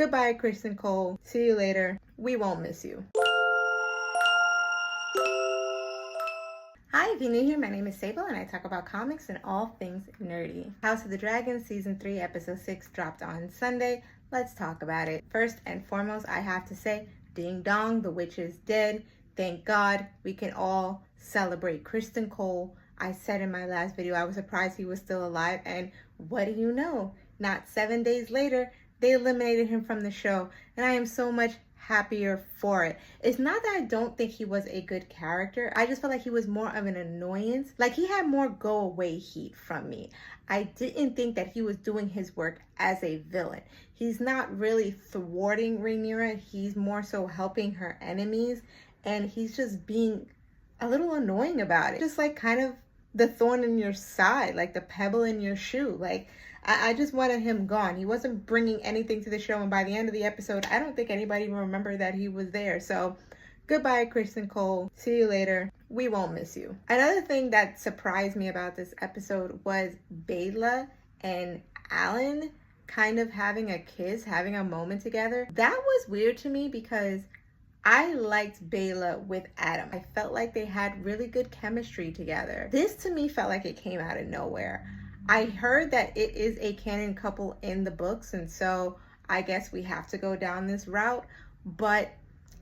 Goodbye, Criston Cole. See you later. We won't miss you. Hi, if you're new here, my name is Sable and I talk about comics and all things nerdy. House of the Dragon Season 3 Episode 6 dropped on Sunday. Let's talk about it. First and foremost, I have to say, ding dong, the witch is dead. Thank God we can all celebrate Criston Cole. I said in my last video I was surprised he was still alive, and what do you know? Not 7 days later, they eliminated him from the show, and I am so much happier for it. It's not that I don't think he was a good character. I just felt like he was more of an annoyance. Like, he had more go away heat from me. I didn't think that he was doing his work as a villain. He's not really thwarting Rhaenyra. He's more so helping her enemies, and he's just being a little annoying about it. Just like kind of the thorn in your side, like the pebble in your shoe. Like, I just wanted him gone. He wasn't bringing anything to the show, and by the end of the episode, I don't think anybody even remembered that he was there. So, goodbye, Criston Cole. See you later. We won't miss you. Another thing that surprised me about this episode was Baela and Alan kind of having a kiss, having a moment together. That was weird to me because I liked Baela with Adam. I felt like they had really good chemistry together. This to me felt like it came out of nowhere. I heard that it is a canon couple in the books, and so I guess we have to go down this route, but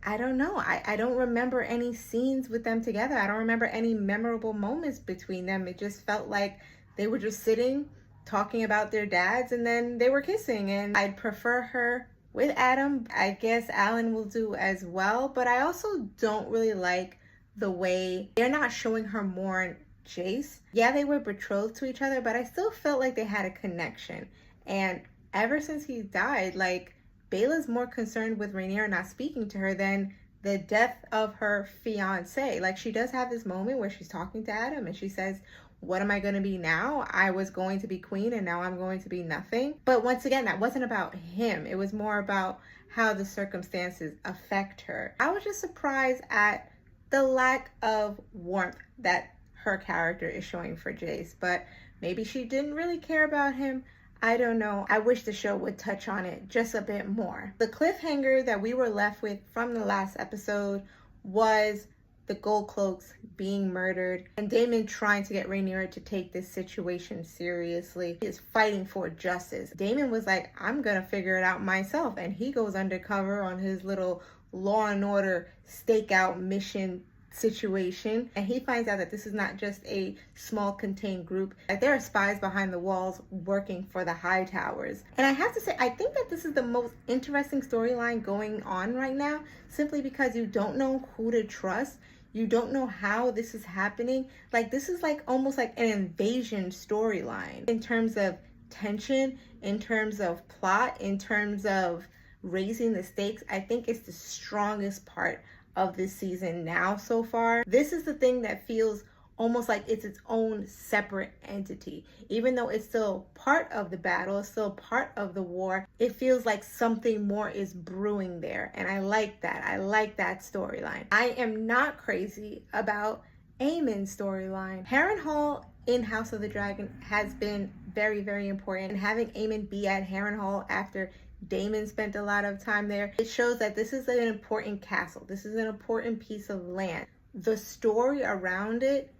I don't know. I don't remember any scenes with them together. I don't remember any memorable moments between them. It just felt like they were just sitting, talking about their dads, and then they were kissing, and I'd prefer her with Adam. I guess Alan will do as well, but I also don't really like the way they're not showing her more Jace. Yeah, they were betrothed to each other, but I still felt like they had a connection. And ever since he died, like, Baela's more concerned with Rhaenyra not speaking to her than the death of her fiance. Like, she does have this moment where she's talking to Adam and she says, what am I going to be now? I was going to be queen and now I'm going to be nothing. But once again, that wasn't about him. It was more about how the circumstances affect her. I was just surprised at the lack of warmth that her character is showing for Jace, but maybe she didn't really care about him. I don't know. I wish the show would touch on it just a bit more. The cliffhanger that we were left with from the last episode was the Gold Cloaks being murdered and Daemon trying to get Rhaenyra to take this situation seriously. He is fighting for justice. Daemon was like, I'm gonna figure it out myself, and he goes undercover on his little Law and Order stakeout mission situation, and he finds out that this is not just a small contained group, that there are spies behind the walls working for the High Towers. And I have to say, I think that this is the most interesting storyline going on right now, simply because you don't know who to trust. You don't know how this is happening. Like, this is like almost like an invasion storyline in terms of tension, in terms of plot, in terms of raising the stakes. I think it's the strongest part of this season now so far. This is the thing that feels almost like it's its own separate entity. Even though it's still part of the battle, it's still part of the war, it feels like something more is brewing there. And I like that. I like that storyline. I am not crazy about Aemon's storyline. Harrenhal in House of the Dragon has been very, very important. And having Aemon be at Harrenhal after Daemon spent a lot of time there, it shows that this is an important castle. This is an important piece of land. The story around it,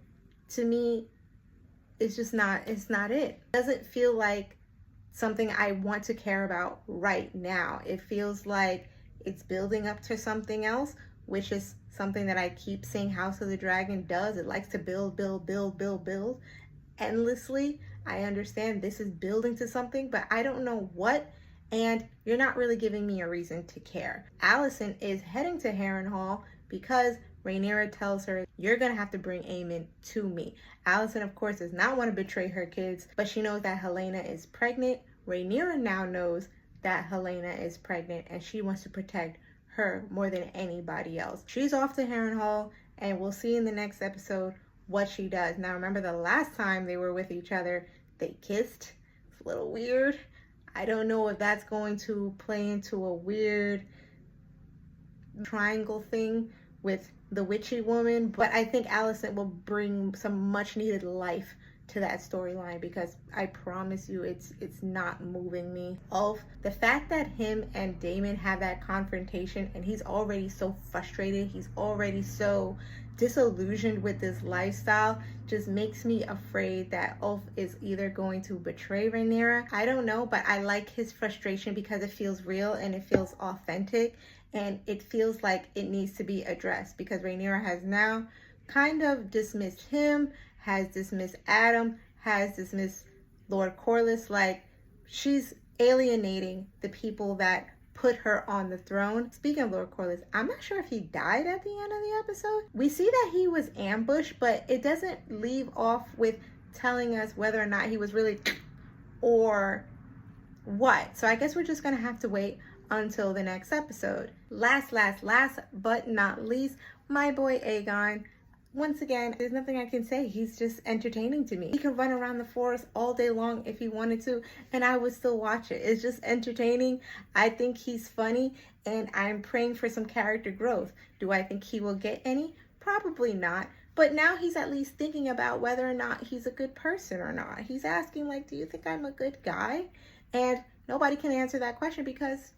to me, is just not, it's not it. It doesn't feel like something I want to care about right now. It feels like it's building up to something else, which is something that I keep saying House of the Dragon does. It likes to build, build, build, build, build endlessly. I understand this is building to something, but I don't know what, and you're not really giving me a reason to care. Alicent is heading to Harrenhal because Rhaenyra tells her, you're gonna have to bring Aemon to me. Alicent, of course, does not want to betray her kids, but she knows that Helena is pregnant. Rhaenyra now knows that Helena is pregnant, and she wants to protect her more than anybody else. She's off to Harrenhal, and we'll see in the next episode what she does. Now, remember the last time they were with each other, they kissed. It's a little weird. I don't know if that's going to play into a weird triangle thing with the witchy woman, but I think Alicent will bring some much needed life to that storyline, because I promise you it's not moving me. Ulf, the fact that him and Damon have that confrontation and he's already so frustrated, he's already so disillusioned with this lifestyle, just makes me afraid that Ulf is either going to betray Rhaenyra. I don't know, but I like his frustration because it feels real and it feels authentic, and it feels like it needs to be addressed, because Rhaenyra has now kind of dismissed him, has dismissed Adam, has dismissed Lord Corlys. Like, she's alienating the people that put her on the throne. Speaking of Lord Corlys, I'm not sure if he died at the end of the episode. We see that he was ambushed, but it doesn't leave off with telling us whether or not he was really or what. So I guess we're just gonna have to wait until the next episode. Last but not least, my boy Aegon. Once again, there's nothing I can say. He's just entertaining to me. He could run around the forest all day long if he wanted to, and I would still watch it. It's just entertaining. I think he's funny, and I'm praying for some character growth. Do I think he will get any? Probably not. But now he's at least thinking about whether or not he's a good person or not. He's asking, like, do you think I'm a good guy? And nobody can answer that question because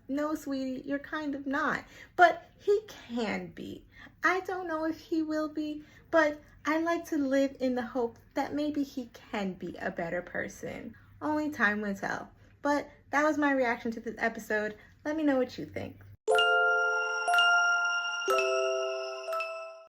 no, sweetie, you're kind of not. But he can be. I don't know if he will be, but I like to live in the hope that maybe he can be a better person. Only time will tell. But that was my reaction to this episode. Let me know what you think.